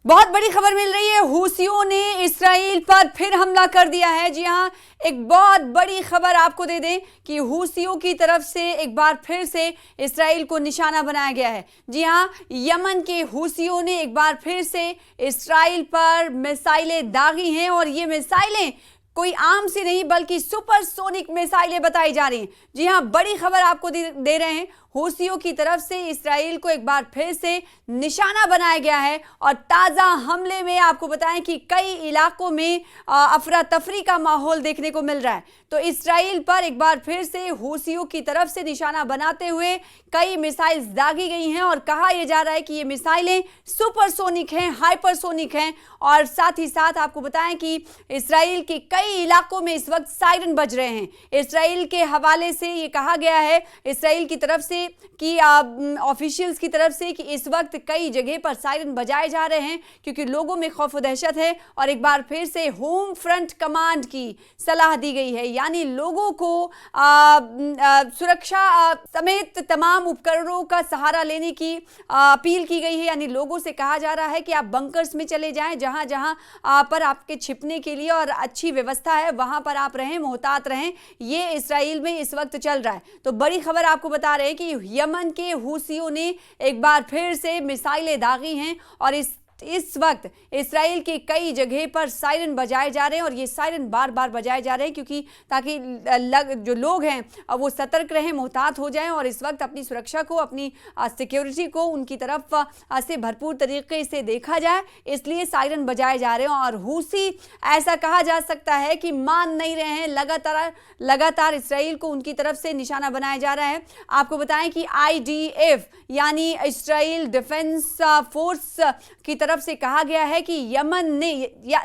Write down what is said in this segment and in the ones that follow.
बहुत बड़ी खबर मिल रही है। हूसियों ने इस्राइल पर फिर हमला कर दिया है। जी हां, एक बहुत बड़ी खबर आपको दे दें कि हूसियों की तरफ से एक बार फिर से इस्राइल को निशाना बनाया गया है। जी हां, यमन के हूसियों ने एक बार फिर से इस्राइल पर मिसाइलें दागी हैं और ये मिसाइलें कोई आम सी नहीं बल्कि सुपरसोनिक मिसाइलें बताई जा रही हैं। जी हां, बड़ी खबर आपको दे रहे हैं। हूसियों की तरफ से इस्राइल को एक बार फिर से निशाना बनाया गया है और ताज़ा हमले में आपको बताएं कि कई इलाकों में अफरा तफरी का माहौल देखने को मिल रहा है। तो इस्राइल पर एक बार फिर से हूसियों की तरफ से निशाना बनाते हुए कई मिसाइल्स दागी गई हैं और कहा यह जा रहा है कि ये मिसाइलें सुपरसोनिक हैं, हाइपरसोनिक हैं। और साथ ही साथ आपको बताएं कि इस्राइल के कई इलाकों में इस वक्त सायरन बज रहे हैं। इस्राइल के हवाले से ये कहा गया है, इस्राइल की तरफ से कि ऑफिशियल्स की तरफ से, कि इस वक्त कई जगह पर सायरन बजाए जा रहे हैं क्योंकि लोगों में खौफ व दहशत है। और एक बार फिर से होम फ्रंट कमांड की सलाह दी गई है, यानी लोगों को सुरक्षा समेत तमाम उपकरणों का सहारा लेने की अपील की गई है। यानी लोगों से कहा जा रहा है कि आप बंकर्स में चले जाएं, जहां जहां पर आपके छिपने के लिए और अच्छी व्यवस्था है वहां पर आप रहें, मोहतात रहें। ये इस्राइल में इस वक्त चल रहा है। तो बड़ी खबर आपको बता रहे हैं कि यमन के हूसियों ने एक बार फिर से मिसाइलें दागी हैं और इस वक्त इस्राइल के कई जगह पर सायरन बजाए जा रहे हैं। और ये सायरन बार बार बजाए जा रहे हैं क्योंकि ताकि जो लोग हैं वो सतर्क रहें, मोहतात हो जाएं और इस वक्त अपनी सुरक्षा को, अपनी सिक्योरिटी को उनकी तरफ से भरपूर तरीके से देखा जाए, इसलिए सायरन बजाए जा रहे हैं। और हूसी ऐसा कहा जा सकता है कि मान नहीं रहे हैं, लगातार इस्राइल को उनकी तरफ से निशाना बनाया जा रहा है। आपको बताएं कि IDF यानी इस्राइल डिफेंस फोर्स की तरफ से कहा गया है कि यमन ने,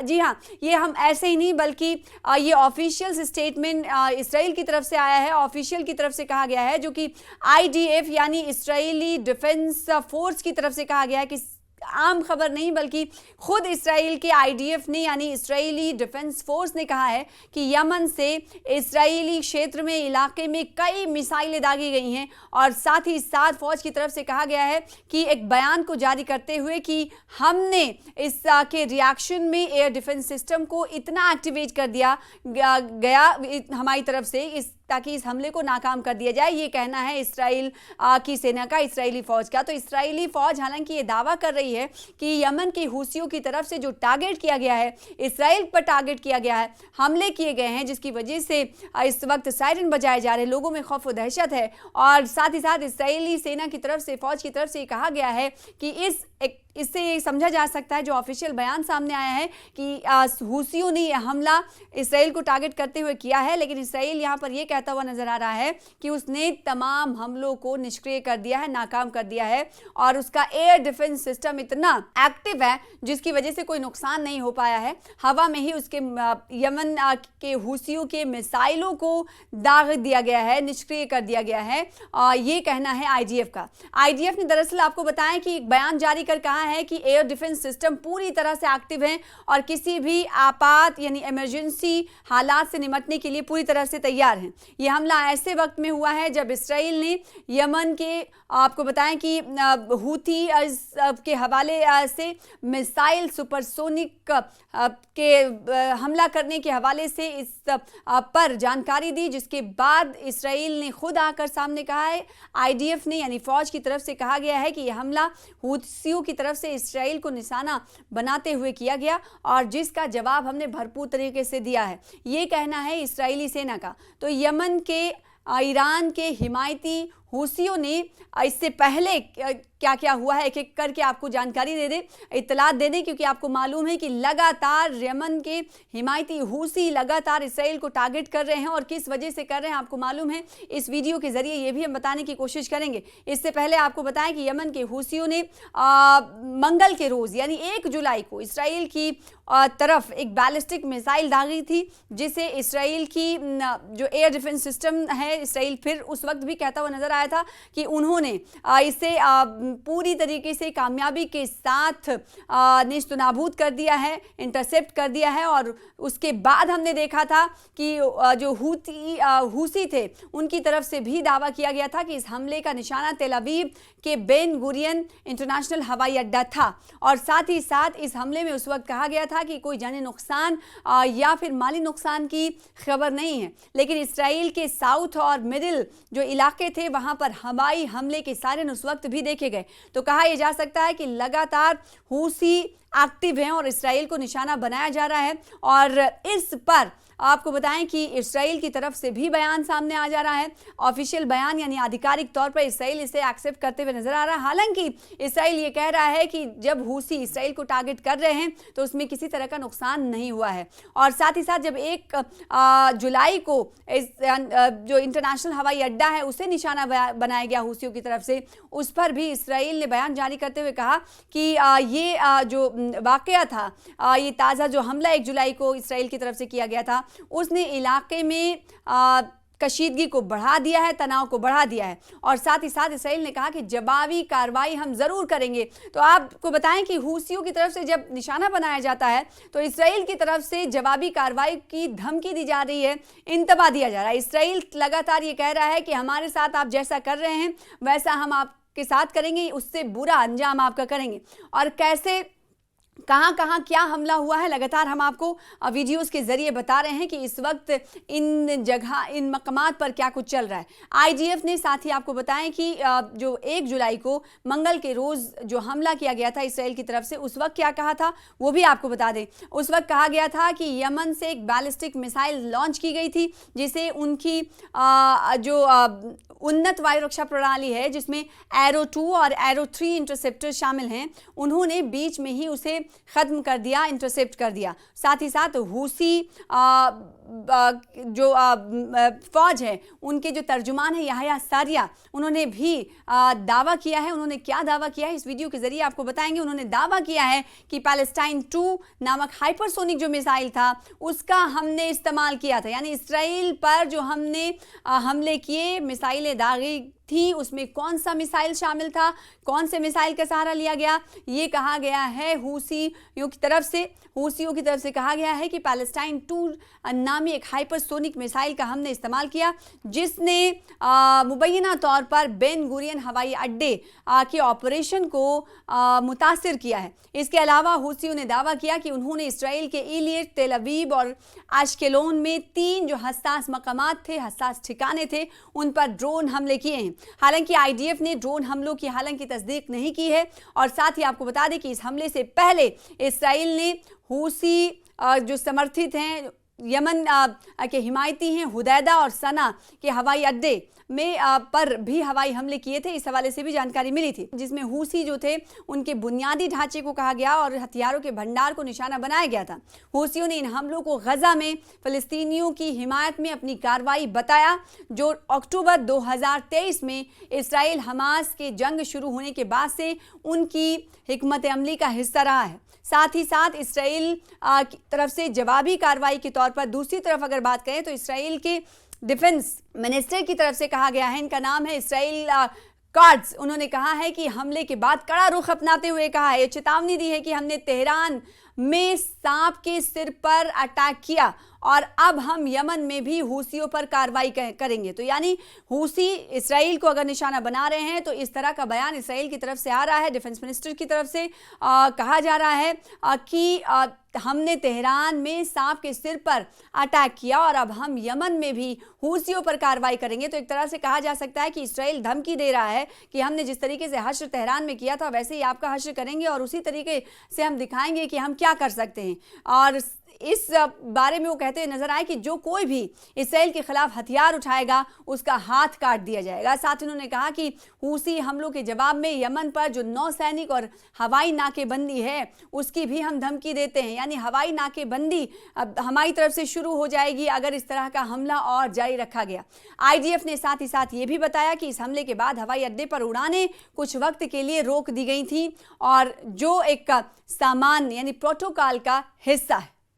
जी हां, ये हम ऐसे ही नहीं बल्कि ये ऑफिशियल स्टेटमेंट इस्राइल की तरफ से आया है, ऑफिशियल की तरफ से कहा गया है, जो कि IDF यानी इस्राइली डिफेंस फोर्स की तरफ से कहा गया है कि आम खबर नहीं बल्कि खुद इस्राइल के IDF ने यानी इस्राइली डिफेंस फोर्स ने कहा है कि यमन से इस्राइली क्षेत्र में, इलाके में कई मिसाइलें दागी गई हैं। और साथ ही साथ फौज की तरफ से कहा गया है कि एक बयान को जारी करते हुए कि हमने इसके रिएक्शन में एयर डिफेंस सिस्टम को इतना एक्टिवेट कर दिया गया हमारी तरफ से ताकि इस हमले को नाकाम कर दिया जाए। ये कहना है इस्राइल की सेना का, इस्राइली फौज का। तो इस्राइली फौज हालांकि ये दावा कर रही है कि यमन के हूसियों की तरफ से जो टारगेट किया गया है, इस्राइल पर टारगेट किया गया है, हमले किए गए हैं, जिसकी वजह से इस वक्त सायरन बजाए जा रहे हैं, लोगों में खौफ व दहशत है। और साथ ही साथ इस्राइली सेना की तरफ से, फौज की तरफ से कहा गया है कि इससे ये समझा जा सकता है, जो ऑफिशियल बयान सामने आया है, कि हूसियों ने यह हमला इस्राइल को टारगेट करते हुए किया है। लेकिन इस्राइल यहाँ पर यह कहता हुआ नजर आ रहा है कि उसने तमाम हमलों को निष्क्रिय कर दिया है, नाकाम कर दिया है और उसका एयर डिफेंस सिस्टम इतना एक्टिव है जिसकी वजह से कोई नुकसान नहीं हो पाया है। हवा में ही उसके यमन के हूसियों के मिसाइलों को दाग दिया गया है, निष्क्रिय कर दिया गया है। ये कहना है IDF का। IDF ने दरअसल आपको बताया कि एक बयान जारी कर कहा है कि एयर डिफेंस सिस्टम पूरी तरह से एक्टिव है और किसी भी आपात यानी इमरजेंसी हालात से निपटने के लिए पूरी तरह से तैयार हैं। यह हमला ऐसे वक्त में हुआ है जब इस्राइल ने यमन के, आपको बताएं कि हूथी के हवाले से मिसाइल सुपरसोनिक के हमला करने के हवाले से इस पर जानकारी दी, जिसके बाद इस्राइल ने खुद आकर सामने कहा है, IDF ने यानी फौज की तरफ से कहा गया है कि यह हमला हूथियों की तरफ से इस्राइल को निशाना बनाते हुए किया गया और जिसका जवाब हमने भरपूर तरीके से दिया है। ये कहना है इस्राइली सेना का। तो यमन के, ईरान के हिमायती हूसियों ने इससे पहले क्या क्या हुआ है एक एक करके आपको जानकारी दे दे, इत्तलात दे दें, क्योंकि आपको मालूम है कि लगातार यमन के हिमायती हूसी लगातार इस्राइल को टारगेट कर रहे हैं और किस वजह से कर रहे हैं आपको मालूम है। इस वीडियो के जरिए ये भी हम बताने की कोशिश करेंगे। इससे पहले आपको बताएं कि यमन के हूसियों ने मंगल के रोज यानी 1 जुलाई को इस्राइल की तरफ एक बैलिस्टिक मिसाइल दागी थी, जिसे इस्राइल की जो एयर डिफेंस सिस्टम है, इस्राइल फिर उस वक्त भी कहता हुआ नजर आया बताया था कि उन्होंने इसे पूरी तरीके से कामयाबी के साथ नेस्तनाबूद कर दिया है, इंटरसेप्ट कर दिया है। और उसके बाद हमने देखा था कि जो हूसी थे उनकी तरफ से भी दावा किया गया था कि इस हमले का निशाना तेल अवीव के बेन गुरियन इंटरनेशनल हवाई अड्डा था। और साथ ही साथ इस हमले में उस वक्त कहा गया था कि कोई जानी नुकसान या फिर माली नुकसान की खबर नहीं है, लेकिन इसराइल के साउथ और मिडिल जो इलाके थे वहां पर हवाई हमले के सायरन उस वक्त भी देखे गए। तो कहा यह जा सकता है कि लगातार हूसी एक्टिव हैं और इसराइल को निशाना बनाया जा रहा है। और इस पर आपको बताएं कि इसराइल की तरफ से भी बयान सामने आ जा रहा है, ऑफिशियल बयान, यानी आधिकारिक तौर पर इसराइल इसे एक्सेप्ट करते हुए नजर आ रहा है। हालांकि इसराइल ये कह रहा है कि जब हूसी इसराइल को टारगेट कर रहे हैं तो उसमें किसी तरह का नुकसान नहीं हुआ है। और साथ ही साथ जब 1 जुलाई को इस जो इंटरनेशनल हवाई अड्डा है उसे निशाना बनाया गया हूसियों की तरफ से, उस पर भी इसराइल ने बयान जारी करते हुए कहा कि ये जो वाकया था, ये ताज़ा जो हमला 1 जुलाई को इसराइल की तरफ से किया गया था, उसने इलाके में कशीदगी को बढ़ा दिया है, तनाव को बढ़ा दिया है। और साथ ही साथ इसराइल ने कहा कि जवाबी कार्रवाई हम जरूर करेंगे। तो आपको बताएं कि हूसियों की तरफ से जब निशाना बनाया जाता है तो इसराइल की तरफ से जवाबी कार्रवाई की धमकी दी जा रही है, इंतबा दिया जा रहा है। इसराइल लगातार ये कह रहा है कि हमारे साथ आप जैसा कर रहे हैं वैसा हम आपके साथ करेंगे, उससे बुरा अंजाम आपका करेंगे। और कैसे, कहां कहां क्या हमला हुआ है, लगातार हम आपको वीडियोस के जरिए बता रहे हैं कि इस वक्त इन जगह, इन मकामात पर क्या कुछ चल रहा है। आईडीएफ ने साथ ही आपको बताएं कि जो 1 जुलाई को मंगल के रोज जो हमला किया गया था इसराइल की तरफ से, उस वक्त क्या कहा था वो भी आपको बता दें। उस वक्त कहा गया था कि यमन से एक बैलिस्टिक मिसाइल लॉन्च की गई थी, जिसे उनकी जो उन्नत वायु रक्षा प्रणाली है जिसमें एरो 2 और एरो 3 इंटरसेप्टर शामिल हैं, उन्होंने बीच में ही उसे खत्म कर दिया, इंटरसेप्ट कर दिया। साथ ही साथ हूसी जो फौज है उनके जो तर्जुमान है याह्या सारिया, उन्होंने भी दावा किया है। उन्होंने क्या दावा किया है इस वीडियो के जरिए आपको बताएंगे। उन्होंने दावा किया है कि पैलेस्टाइन 2 नामक हाइपरसोनिक जो मिसाइल था उसका हमने इस्तेमाल किया था, यानी इसराइल पर जो हमने हमले किए, मिसाइलें दागी थी, उसमें कौन सा मिसाइल शामिल था, कौन से मिसाइल का सहारा लिया गया, ये कहा गया है हूसियों की तरफ से। हूसियों की तरफ से कहा गया है कि पैलेस्टाइन 2 नामी एक हाइपरसोनिक मिसाइल का हमने इस्तेमाल किया, जिसने मुबैना तौर पर बेन गुरियन हवाई अड्डे के ऑपरेशन को मुतासिर किया है। इसके अलावा हूसियों ने दावा किया कि उन्होंने इसराइल के इलियट, तेल अवीव और आश्केलोन में 3 जो हसास मकामात थे, हसास ठिकाने थे, उन पर ड्रोन हमले किए हैं। हालांकि आईडीएफ ने ड्रोन हमलों की हालांकि तस्दीक नहीं की है। और साथ ही आपको बता दें कि इस हमले से पहले इसराइल ने हूसी जो समर्थित हैं, यमन के हिमायती हैं, हुदैदा और सना के हवाई अड्डे में पर भी हवाई हमले किए थे। इस हवाले से भी जानकारी मिली थी, जिसमें हूसी जो थे उनके बुनियादी ढांचे को कहा गया और हथियारों के भंडार को निशाना बनाया गया था। हूसियों ने इन हमलों को गजा में फिलिस्तीनियों की हिमायत में अपनी कार्रवाई बताया, जो अक्टूबर 2023 में इसराइल हमास के जंग शुरू होने के बाद से उनकी हिकमत अमली का हिस्सा रहा है। साथ ही साथ इसराइल की तरफ से जवाबी कार्रवाई के तौर पर दूसरी तरफ अगर बात करें तो इसराइल के डिफेंस मिनिस्टर की तरफ से कहा गया है, इनका नाम है इसराइल कार्ड्स, उन्होंने कहा है कि हमले के बाद कड़ा रुख अपनाते हुए कहा है, चेतावनी दी है कि हमने तेहरान में सांप के सिर पर अटैक किया और अब हम यमन में भी हूसियों पर कार्रवाई करेंगे। तो यानी हूसी इसराइल को अगर निशाना बना रहे हैं तो इस तरह का बयान इसराइल की तरफ से आ रहा है। डिफेंस मिनिस्टर की तरफ से कहा जा रहा है कि हमने तेहरान में सांप के सिर पर अटैक किया और अब हम यमन में भी हूसियों पर कार्रवाई करेंगे। तो एक तरह से कहा जा सकता है कि इसराइल धमकी दे रहा है कि हमने जिस तरीके से हश्र तेहरान में किया था वैसे ही आपका हश्र करेंगे और उसी तरीके से हम दिखाएंगे कि हम क्या कर सकते हैं। और इस बारे में वो कहते हुए नजर आए कि जो कोई भी इसराइल के खिलाफ हथियार उठाएगा उसका हाथ काट दिया जाएगा। साथ ही उन्होंने कहा कि हूसी हमलों के जवाब में यमन पर जो नौसैनिक और हवाई नाकेबंदी है उसकी भी हम धमकी देते हैं, यानी हवाई नाकेबंदी हमारी तरफ से शुरू हो जाएगी अगर इस तरह का हमला और जारी रखा गया। आईडीएफ ने साथ ही साथ ये भी बताया कि इस हमले के बाद हवाई अड्डे पर उड़ानें कुछ वक्त के लिए रोक दी गई थी और जो एक सामान्य यानी प्रोटोकॉल का हिस्सा है।